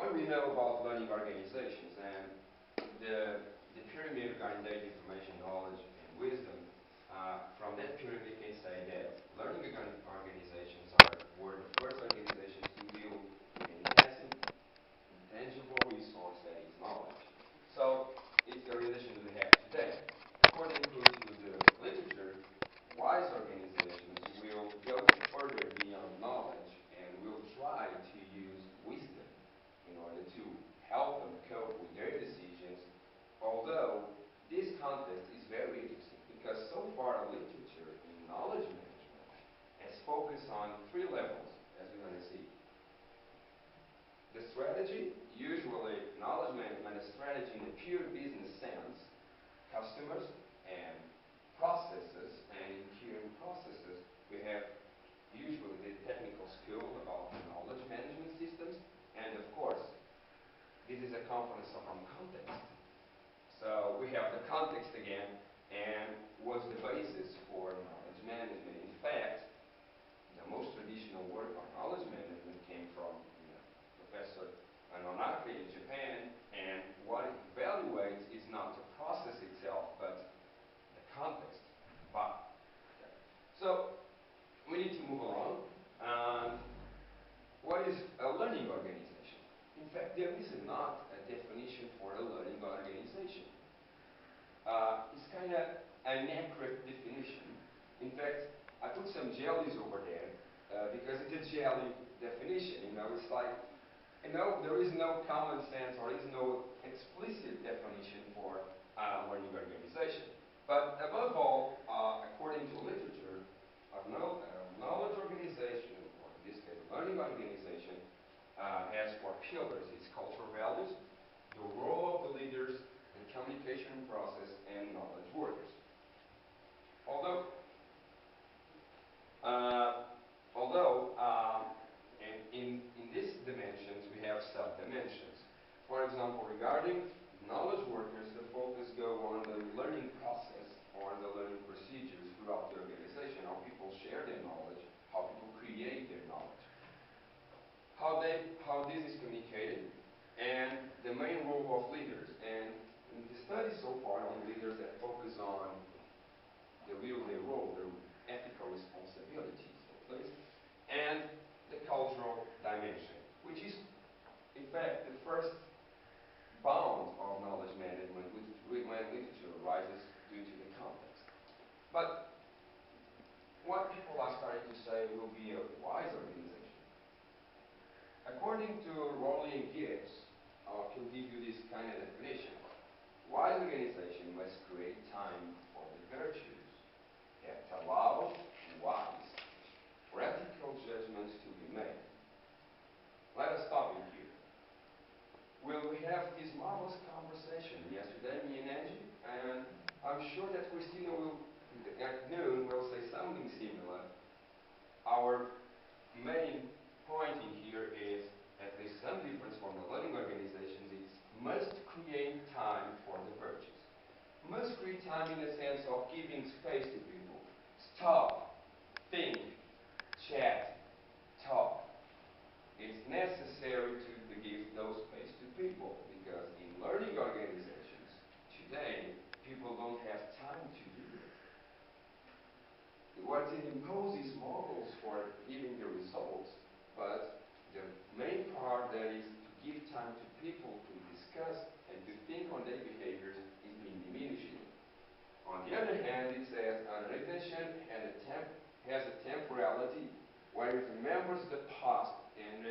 what we know about learning organizations and the pyramid regarding data, information, knowledge, and wisdom. From that pyramid, we can say that learning organizations were the first organizations to build an intangible resource that is knowledge. So it's the relation we have today. According to the literature, wise organizations will go further beyond knowledge and will try to use wisdom in order to help them cope with their decisions. Although this context is very interesting because so far literature in knowledge management has focused on three levels, as we're going to see. The strategy, usually knowledge management is strategy in the pure business sense, customers and processes, and in pure processes we have usually the technical skill about knowledge management systems, and of course this is a component from context. So we have the context again, and was the basis for knowledge management. In fact, the most traditional work on knowledge management came from Professor Nonaka in Japan, and what it evaluates is not the process itself, but the context. So we need to move along. What is a learning organization? In fact, there is not a definition for a learning organization. It's kind of an accurate definition. In fact, I put some jellies over there because it's a jelly definition. It's like, there is no common sense or is no explicit definition for learning organization. But above all, according to literature, a knowledge organization, or in this case, learning organization, has four pillars. It's cultural values, the role of the leaders, the communication process, and knowledge workers. Although in these dimensions, we have sub-dimensions. For example, regarding knowledge workers, the focus go on the learning process or the learning procedures throughout the organization, how people share their knowledge, how people create their knowledge, how this is communicated, and the main role of leaders. And in the study so far on leaders that focus on their role, their ethical responsibilities, and the cultural dimension, which is, in fact, the first bound of knowledge management when literature arises due to the context. But what people are starting to say will be a wise organization. According to Rowley and Gibbs, I can give you this kind of definition. Wise organization must create time for the virtues that allow wise, practical judgments to be made. Let us stop in here. We have this marvelous conversation yesterday, me and Angie, and I'm sure that Christina at noon will say something similar. Our main point in here is at least some difference from the learning organizations. It's must create time for the virtues. Must create time in the sense of giving space to people. Stop, think, chat, talk. It's necessary to give those space to people because in learning organizations today, people don't have time to do it. What it imposes models for giving the results, but the main part that is to give time to people to discuss and to think on their behaviors is being diminishing. On the other hand, it says an organization has a temporality where it remembers the past and